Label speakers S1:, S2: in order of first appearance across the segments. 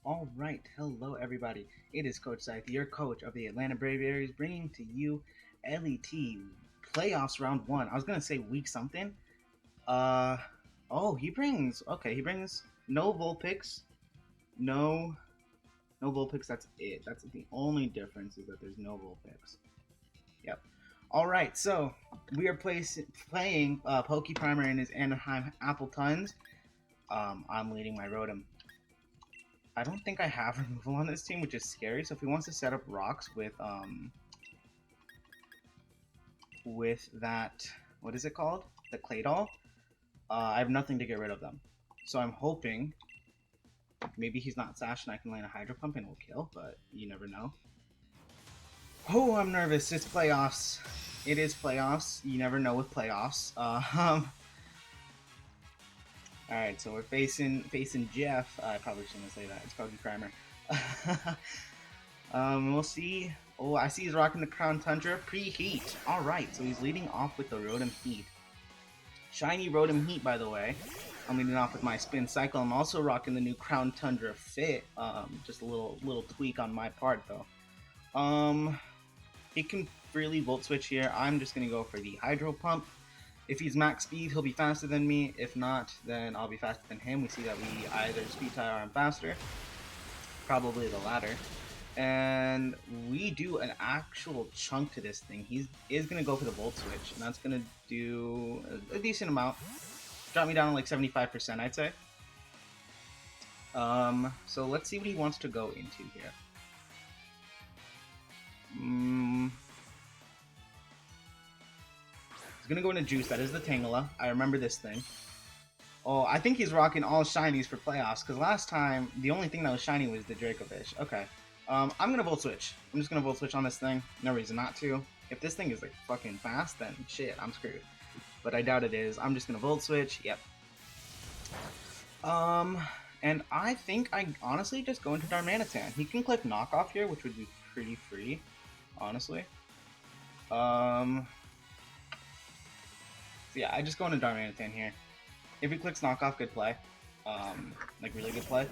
S1: All right, hello everybody. It is Coach Scythe, your coach of the Atlanta Braves, bringing to you LET playoffs round one. I was gonna say week something. Uh, oh, he brings no Vulpix, no no Vulpix. That's it. That's the only difference is that there's no Vulpix. Yep. All right, so we are playing Poke Primer in his Anaheim Appletons. I'm leading my Rotom. I don't think I have removal on this team, which is scary. So if he wants to set up rocks with that, what is it called? The Claydol, I have nothing to get rid of them. So I'm hoping maybe he's not Sash and I can land a Hydro Pump and we'll kill, but you never know. Oh, I'm nervous. It's playoffs. It is playoffs. You never know with playoffs. All right, so we're facing Jeff. I probably shouldn't say that. It's Pokey Primer. We'll see. Oh, I see he's rocking the Crown Tundra preheat. All right, so he's leading off with the Rotom Heat. Shiny Rotom Heat, by the way. I'm leading off with my Spin Cycle. I'm also rocking the new Crown Tundra Fit. Just a little tweak on my part though. He can freely Volt Switch here. I'm just gonna go for the Hydro Pump. If he's max speed, he'll be faster than me. If not, then I'll be faster than him. We see that we either speed tie or I'm faster. Probably the latter. And we do an actual chunk to this thing. He is going to go for the Volt Switch, and that's going to do a decent amount. Drop me down to like 75%, I'd say. So let's see what he wants to go into here. He's going to go into Juice. That is the Tangela. I remember this thing. Oh, I think he's rocking all shinies for playoffs, because last time, the only thing that was shiny was the Dracovish. Okay. I'm gonna Volt Switch. I'm just gonna Volt Switch on this thing. No reason not to. If this thing is like fucking fast, then shit, I'm screwed. But I doubt it is. I'm just gonna Volt Switch. Yep. And I think I honestly just go into Darmanitan. He can click Knockoff here, which would be pretty free, honestly. So yeah, I just go into Darmanitan here. If he clicks Knockoff, good play. Like really good play.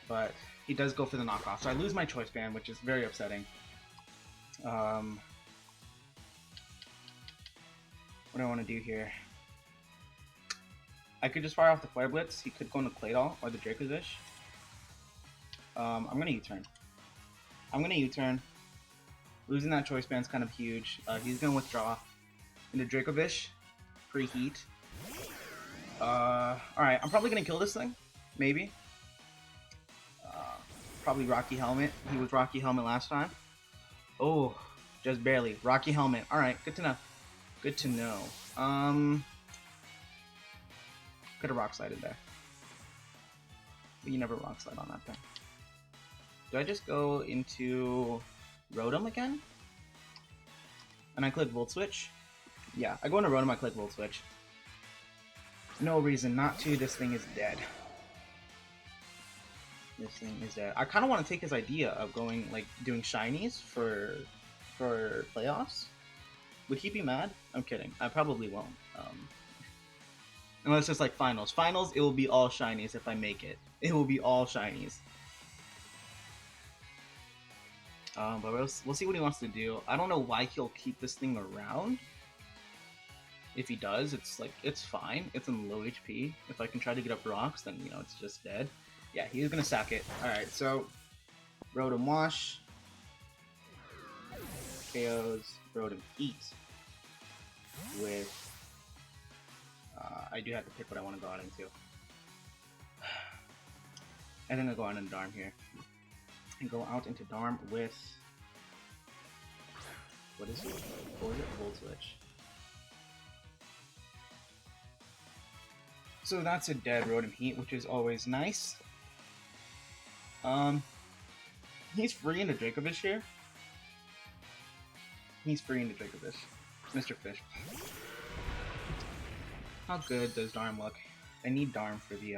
S1: But he does go for the knockoff, so I lose my choice band, which is very upsetting. What do I want to do here? I could just fire off the Flare Blitz. He could go into Claydol or the Dracovish. I'm gonna U-turn. Losing that choice band is kind of huge. He's gonna withdraw into Dracovish. Preheat. Alright, I'm probably gonna kill this thing. Maybe. Probably Rocky Helmet. He was Rocky Helmet last time. Oh, just barely. Rocky Helmet. Alright, good to know. Good to know. Could have Rock Slided there. But you never Rock Slide on that thing. Do I just go into Rotom again? And I click Volt Switch? Yeah, I go into Rotom, I click Volt Switch. No reason not to. This thing is dead. This thing is dead. I kind of want to take his idea of going, like, doing shinies for playoffs. Would he be mad? I'm kidding. I probably won't. Unless it's like finals. Finals, it will be all shinies if I make it. It will be all shinies. But we'll see what he wants to do. I don't know why he'll keep this thing around. If he does, it's like, it's fine. It's in low HP. If I can try to get up rocks, then, you know, it's just dead. Yeah, he's gonna sack it. Alright, so Rotom Wash. KOs Rotom Heat. With I do have to pick what I want to go out into. I think I'll go out into Darm here. And go out into Darm with what is it? Or is it Volt Switch? So that's a dead Rotom Heat, which is always nice. He's free into Dracovish here. He's free into Dracovish. Mr. Fish. How good does Darm look? I need Darm for the,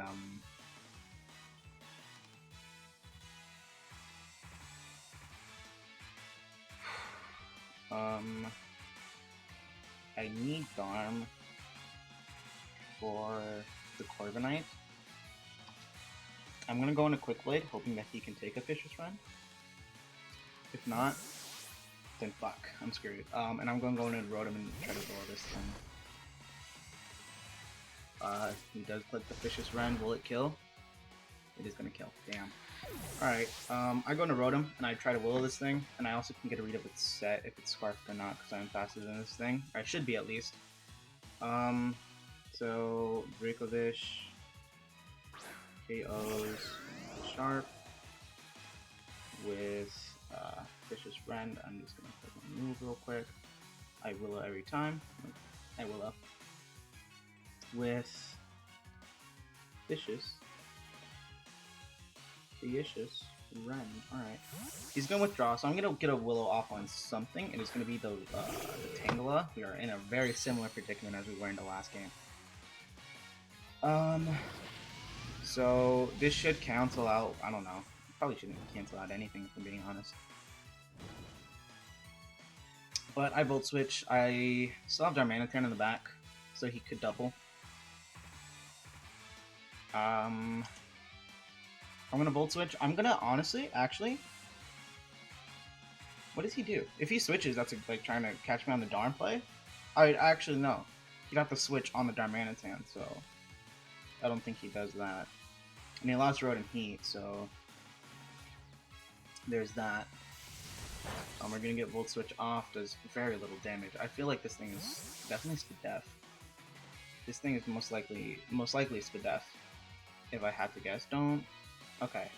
S1: I need Darm for the Corviknight. I'm gonna go into Quick Blade, hoping that he can take a Vicious Run. If not, then fuck, I'm screwed. And I'm gonna go in and Rotom and try to blow this thing. He does click the Vicious Run. Will it kill? It is gonna kill. Damn. Alright, I go into Rotom and I try to Willow this thing, and I also can get a read if it's set, if it's Scarfed or not, because I'm faster than this thing. Or I should be at least. So Dracovish KOs Sharp with Vicious Rend. I'm just gonna click my move real quick. I Willow every time. I Willow with Vicious Rend. Alright. He's gonna withdraw, so I'm gonna get a Willow off on something, and it's gonna be the Tangela. We are in a very similar predicament as we were in the last game. So this should cancel out, I don't know. Probably shouldn't cancel out anything if I'm being honest. But I Volt Switch. I still have Darmanitan in the back, so he could double. I'm gonna Volt Switch. I'm gonna honestly, actually, what does he do? If he switches, that's like trying to catch me on the Darm play. I actually no. He got the switch on the Darmanitan, so I don't think he does that. And he lost Road and Heat, so there's that. We're gonna get Volt Switch off, does very little damage. I feel like this thing is definitely Spadef. This thing is most likely Spadef, if I had to guess. Don't. Okay.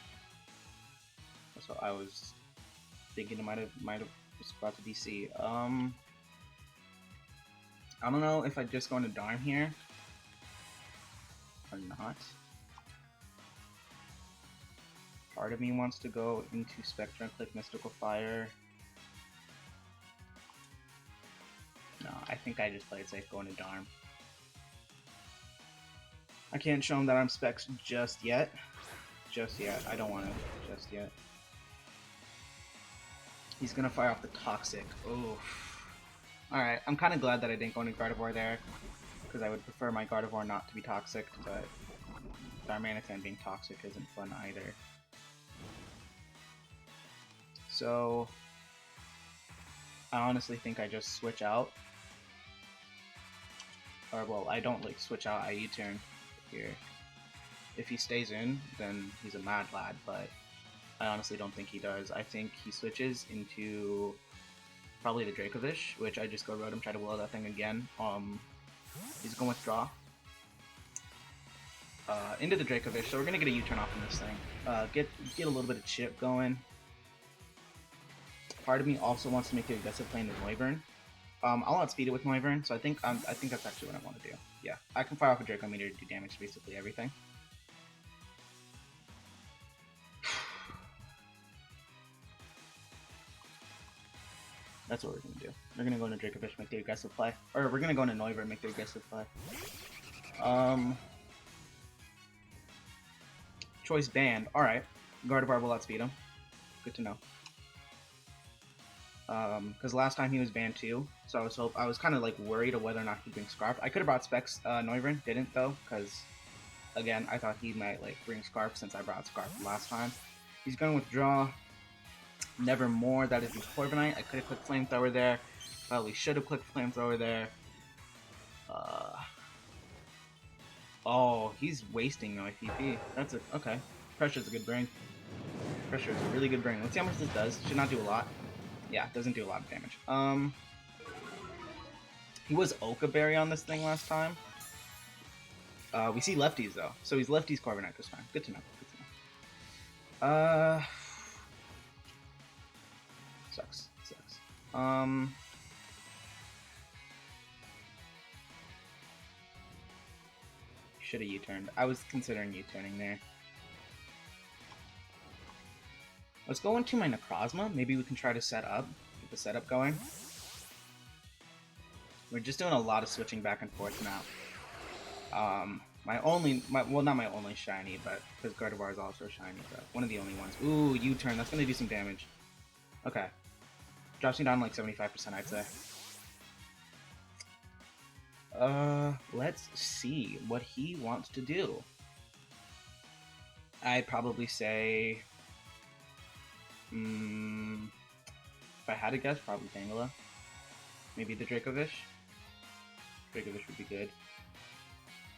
S1: So I was thinking it might have was about to DC. I don't know if I just go into Darm here or not. Part of me wants to go into Spectra and click Mystical Fire. No, I think I just play it safe going to Darm. I can't show him that I'm Specs just yet. Just yet. I don't want to just yet. He's gonna fire off the Toxic. Oof. Alright, I'm kind of glad that I didn't go into Gardevoir there, because I would prefer my Gardevoir not to be toxic, but Darmanitan being toxic isn't fun either. So, I honestly think I just switch out. Or, well, I don't like switch out, I U-turn here. If he stays in, then he's a mad lad, but I honestly don't think he does. I think he switches into probably the Dracovish, which I just go Rotom, try to Willow that thing again. He's going to withdraw. Into the Dracovish, so we're going to get a U-turn off on this thing. Get a little bit of chip going. Part of me also wants to make the aggressive play into Noivern. I'll outspeed it with Noivern, so I think that's actually what I want to do. Yeah, I can fire off a Draco Meteor to do damage to basically everything. That's what we're going to do. We're going to go into Dracovish, make the aggressive play. Or we're going to go into Noivern, make the aggressive play. Choice banned. Alright. Gardevoir will outspeed him. Good to know. Because last time he was banned too, so I was kind of like worried of whether or not he'd bring Scarf. I could have brought Specs Noivern, didn't though, because again I thought he might like bring Scarf since I brought Scarf last time. He's going to withdraw. Nevermore. That is the Corviknight. I could have clicked Flamethrower there. Probably should have clicked Flamethrower there. Oh, he's wasting no IPP. That's a okay. Pressure's a good bring. Pressure is a really good bring. Let's see how much this does. Should not do a lot. Yeah, it doesn't do a lot of damage. He was Oka Berry on this thing last time. We see lefties though, so he's lefties Corviknight this time. Good to know. Good to know. Sucks. Should have U-turned. I was considering U-turning there. Let's go into my Necrozma. Maybe we can try to set up. Get the setup going. We're just doing a lot of switching back and forth now. Well, not my only shiny, but because Gardevoir is also shiny, but one of the only ones. Ooh, U-turn. That's gonna do some damage. Okay. Drops me down like 75%, I'd say. Let's see what he wants to do. I'd probably say, if I had to guess, probably Tangela. Maybe the Dracovish. Dracovish would be good.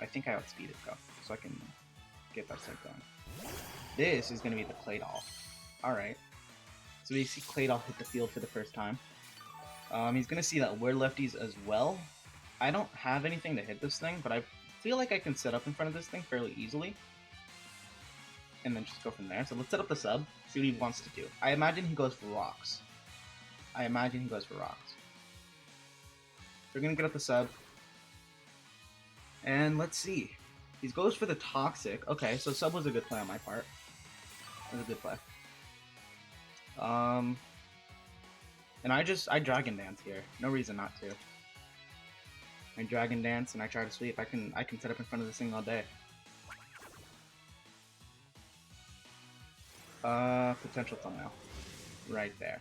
S1: I think I outspeed it though, so I can get that set going. This is going to be the Claydol. Alright. So we see Claydol hit the field for the first time. He's going to see that we're lefties as well. I don't have anything to hit this thing, but I feel like I can set up in front of this thing fairly easily. And then just go from there. So let's set up the sub, see what he wants to do. I imagine he goes for rocks. We're going to get up the sub. And let's see. He goes for the Toxic. Okay, so sub was a good play on my part. That was a good play. And I Dragon Dance here. No reason not to. I Dragon Dance and I try to sweep. I can set up in front of this thing all day. Potential thumbnail. Right there.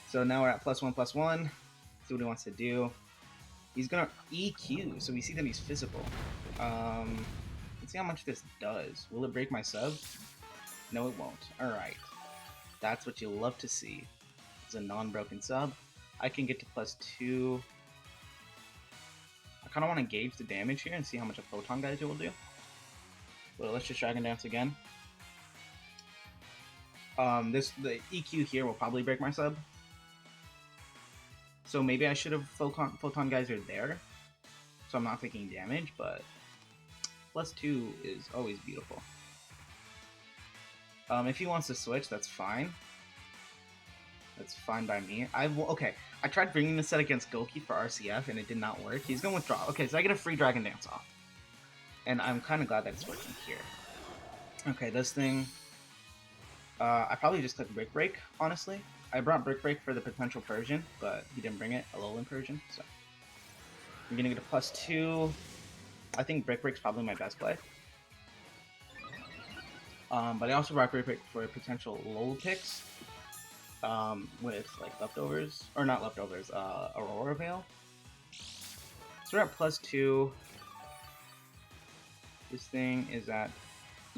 S1: So now we're at +1/+1. See what he wants to do. He's gonna EQ, so we see that he's physical. Let's see how much this does. Will it break my sub? No, it won't. Alright. That's what you love to see. It's a non-broken sub. I can get to +2. I kind of want to gauge the damage here and see how much a Photon Geyser will do. Well, let's just Dragon Dance again. The EQ here will probably break my sub. So maybe I should have Photon Geyser there, so I'm not taking damage, but +2 is always beautiful. If he wants to switch, that's fine. That's fine by me. Okay, I tried bringing this set against Goki for RCF, and it did not work. He's going to withdraw. Okay, so I get a free Dragon Dance off. And I'm kind of glad that it's working here. Okay, this thing... I probably just clicked Brick Break, honestly. I brought Brick Break for the potential Persian, but he didn't bring it, a Alolan Persian, so... I'm gonna get a +2. I think Brick Break's probably my best play. But I also brought Brick Break for potential Alolan picks. With, like, leftovers. Or not leftovers, Aurora Veil. So we're at +2. This thing is at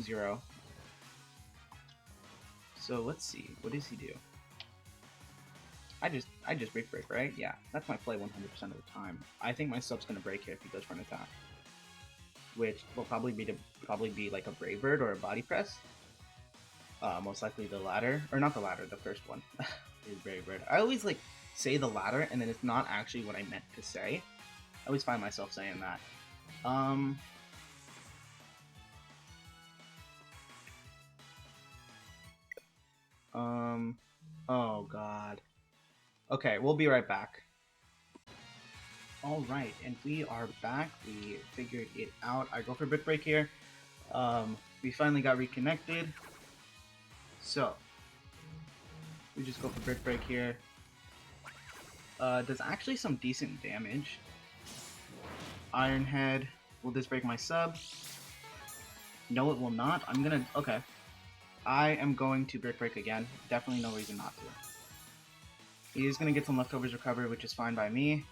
S1: 0. So let's see, what does he do? I just break, right? Yeah, that's my play 100% of the time. I think my sub's gonna break here if he goes for an attack, which will probably be like a Brave Bird or a Body Press. Most likely the latter, or not the latter, the first one is Brave Bird. I always like say the latter, and then it's not actually what I meant to say. I always find myself saying that. Oh god. Okay, we'll be right back. Alright, and we are back. We figured it out. I go for Brick Break here. We finally got reconnected. So, we just go for Brick Break here. Does actually some decent damage. Iron Head. Will this break my sub? No, it will not. Okay. I am going to Brick Break again. Definitely no reason not to. He is going to get some leftovers recovered, which is fine by me.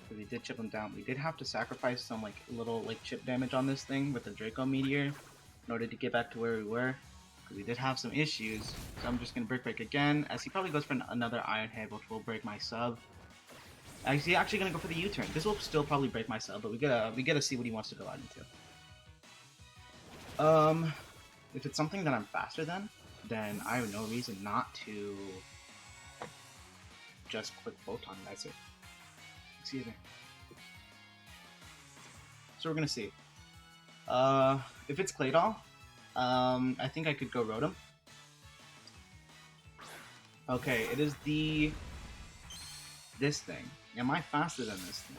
S1: Because we did chip him down. We did have to sacrifice some little chip damage on this thing with the Draco Meteor in order to get back to where we were. Because we did have some issues. So I'm just going to Brick Break again, as he probably goes for another Iron Head, which will break my sub. He's actually going to go for the U-turn. This will still probably break my sub, but we gotta see what he wants to go out into. If it's something that I'm faster than, then I have no reason not to just quick Photon Geyser. Excuse me. So we're gonna see. If it's Claydol, I think I could go Rotom. Okay, it is this thing. Am I faster than this thing?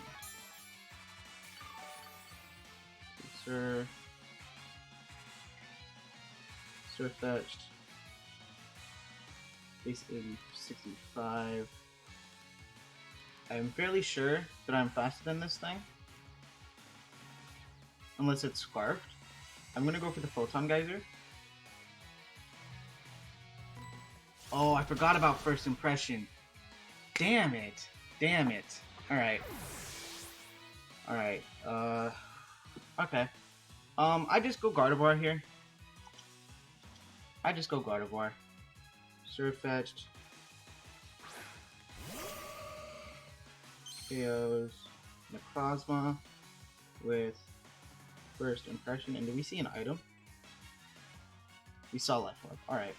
S1: Sir. Fetched. Base 65. I'm fairly sure that I'm faster than this thing. Unless it's Scarfed. I'm gonna go for the Photon Geyser. Oh, I forgot about First Impression. Damn it. Damn it. Alright. Alright, okay. I just go Gardevoir here. I just go Gardevoir. Surfetched. KOs. Necrozma with first impression. And do we see an item? We saw Life Orb. Alright.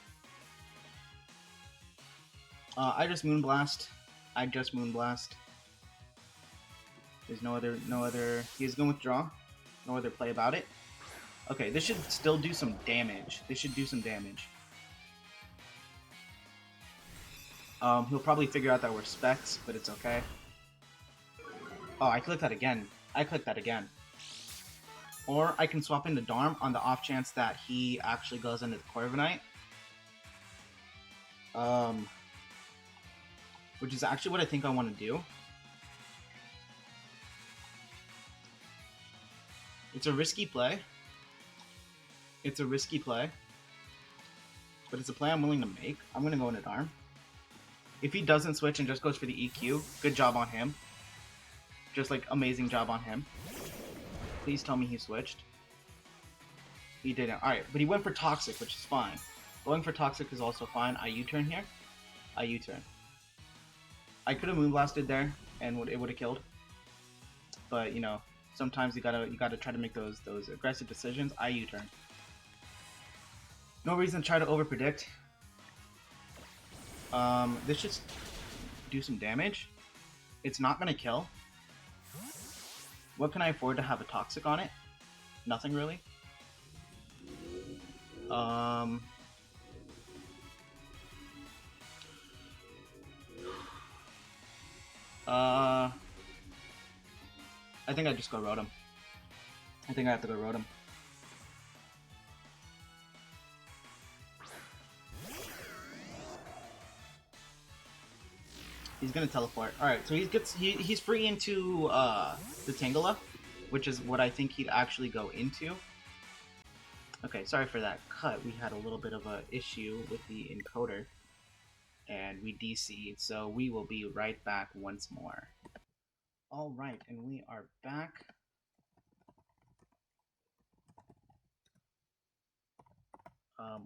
S1: I just Moonblast. There's no other. He's gonna withdraw. No other play about it. Okay, this should still do some damage. He'll probably figure out that we're specs, but it's okay. Oh, I clicked that again. Or I can swap into Darm on the off chance that he actually goes into the Corviknight. Which is actually what I think I want to do. It's a risky play. But it's a play I'm willing to make. I'm going to go into Darm. If he doesn't switch and just goes for the EQ, good job on him. Just like amazing job on him. Please tell me he switched. He didn't. Alright, but he went for Toxic, which is fine. Going for Toxic is also fine. I U-turn here. I U-turn. I could have Moonblasted there, and it would have killed. But, you know, sometimes you gotta try to make those aggressive decisions. I U-turn. No reason to try to overpredict. This should do some damage. It's not gonna kill. What can I afford to have a Toxic on it? Nothing really. I think I just go Rotom. I think I have to go Rotom. He's gonna teleport. Alright, so he's free into the Tangela, which is what I think he'd actually go into. Okay, sorry for that cut. We had a little bit of an issue with the encoder. And we DC'd, so we will be right back once more. Alright, and we are back.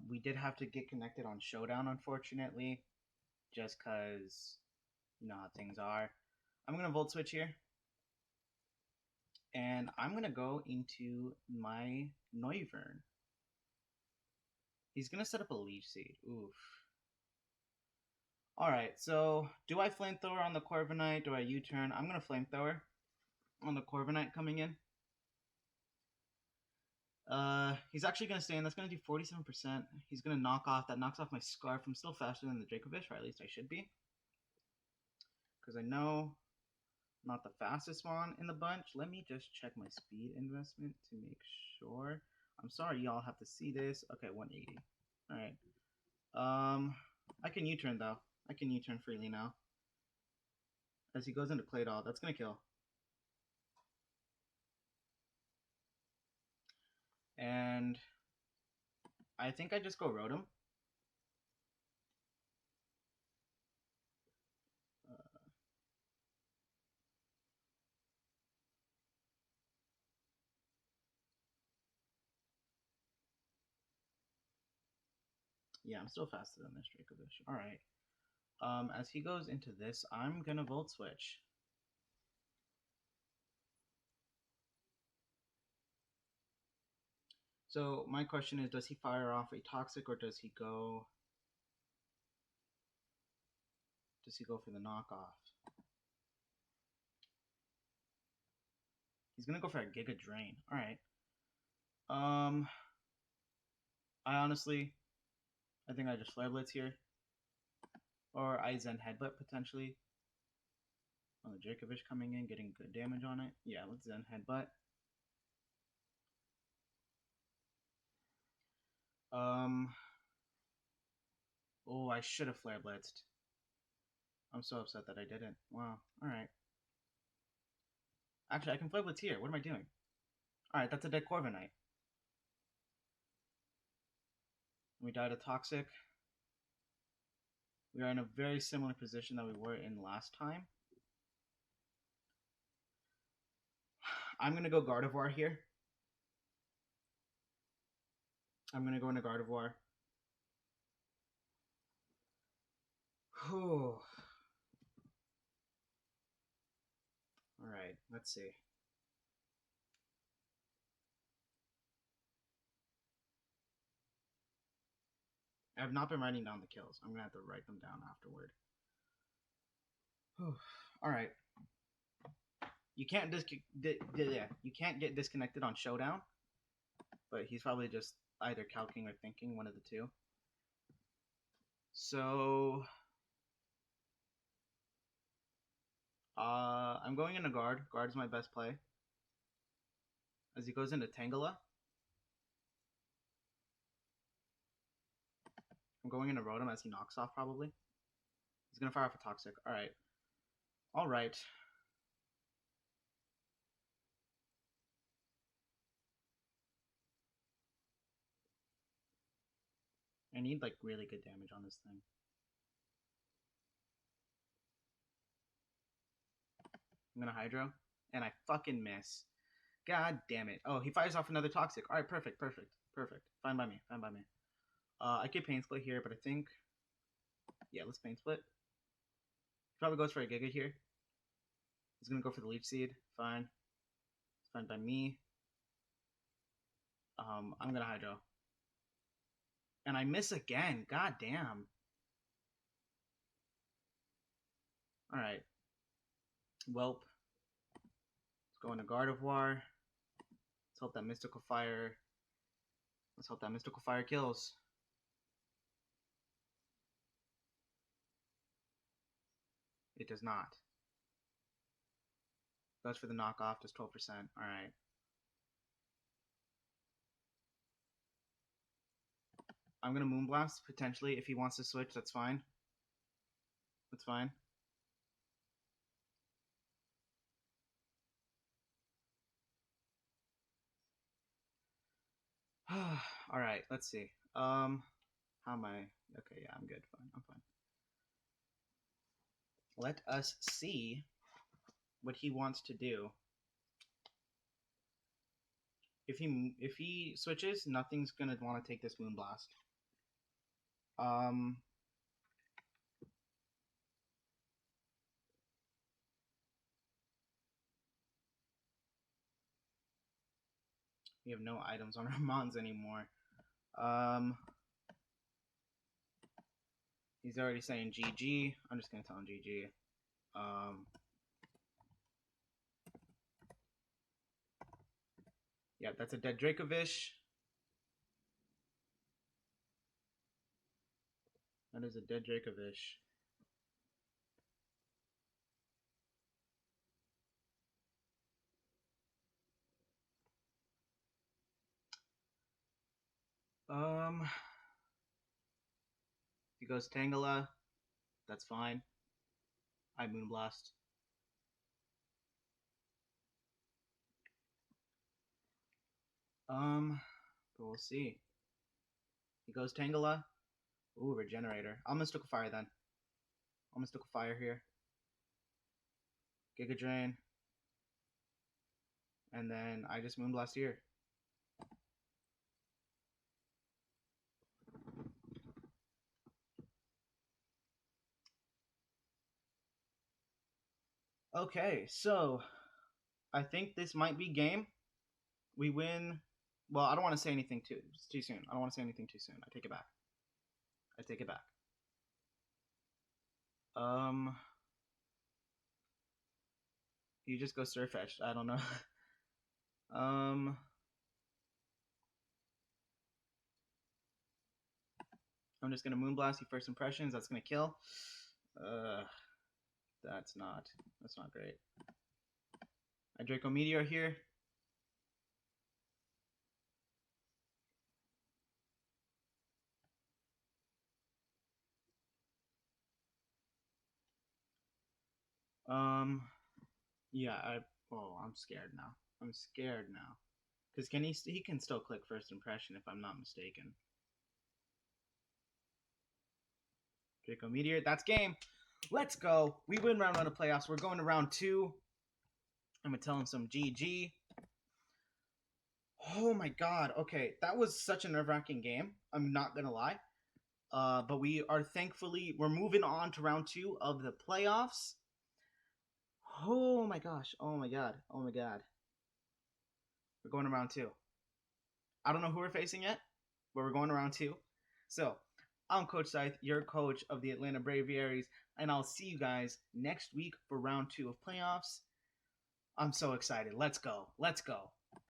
S1: We did have to get connected on Showdown, unfortunately, just because you know how things are. I'm going to Volt Switch here. And I'm going to go into my Noivern. He's going to set up a Leech Seed. Oof. Alright, so do I Flamethrower on the Corviknight? Do I U-turn? I'm going to Flamethrower on the Corviknight coming in. He's actually going to stay in. That's going to do 47%. He's going to knock off. That knocks off my Scarf. I'm still faster than the Dracovish, or at least I should be. Because I know I'm not the fastest one in the bunch. Let me just check my speed investment to make sure. I'm sorry y'all have to see this. Okay, 180. Alright. I can U-turn though. I can U-turn freely now. As he goes into Claydol, that's going to kill. And I think I just go Rotom. Yeah, I'm still faster than this Dracovish. Alright. As he goes into this, I'm going to Volt Switch. So my question is, does he fire off a Toxic or does he go for the knockoff? He's gonna go for a Giga Drain. Alright. I think I just Flare Blitz here. Or I Zen Headbutt potentially. On the Dracovish coming in, getting good damage on it. Yeah, let's Zen Headbutt. Oh, I should have Flare Blitzed. I'm so upset that I didn't. Wow. Alright. Actually, I can Flare Blitz here. What am I doing? Alright, that's a dead Corviknight. We died a Toxic. We are in a very similar position that we were in last time. I'm gonna go Gardevoir here. I'm gonna go into Gardevoir. Whew. All right, let's see. I've not been writing down the kills. I'm gonna have to write them down afterward. Whew. All right. You can't you can't get disconnected on Showdown, but he's probably just either calcing or thinking, one of the two. So I'm going into Guard. Guard is my best play. As he goes into Tangela, I'm going into Rotom as he knocks off probably. He's gonna fire off a Toxic. All right. All right. I need like really good damage on this thing. I'm gonna Hydro, and I fucking miss. God damn it. Oh, he fires off another Toxic. All right, perfect, perfect, perfect. Fine by me, fine by me. I could Pain Split here, but I think... Yeah, let's Pain Split. He probably goes for a Giga here. He's gonna go for the Leech Seed. Fine. It's fine by me. I'm gonna Hydro. And I miss again. God damn. Alright. Welp. Let's go into Gardevoir. Let's hope that Mystical Fire... Let's hope that Mystical Fire kills. It does not. Goes for the knockoff, just 12%. Alright. I'm gonna Moonblast, potentially. If he wants to switch, that's fine. That's fine. Alright, let's see. How am I? Okay, yeah, I'm good. Fine, I'm fine. Let us see what he wants to do. If he switches, nothing's gonna want to take this Moonblast. We have no items on our Mons anymore. He's already saying GG. I'm just gonna tell him GG. Yeah, that's a dead Dracovish. That is a dead Dracovish. He goes Tangela. That's fine. I Moonblast. But we'll see. He goes Tangela. Ooh, Regenerator. I'll Mystical Fire then. I'll Mystical Fire here. Giga Drain. And then I just Moonblast here. Okay, so I think this might be game. We win. Well, I don't want to say anything too soon. I don't want to say anything too soon. I take it back. I take it back. You just go Surfetched. I don't know. I'm just gonna Moonblast you first impressions. That's gonna kill. That's not great. I Draco Meteor here. Yeah, I'm scared now. I'm scared now. Because he can still click first impression if I'm not mistaken. Draco Meteor, that's game. Let's go. We win round one of playoffs. We're going to round two. I'm gonna tell him some GG. Oh my god. Okay, that was such a nerve-wracking game. I'm not gonna lie. But we're moving on to round two of the playoffs. Oh my gosh. Oh my god. Oh my god. We're going to round two. I don't know who we're facing yet, but we're going to round two. So I'm Coach Scythe, your coach of the Atlanta Braviaries, and I'll see you guys next week for round two of playoffs. I'm so excited. Let's go. Let's go.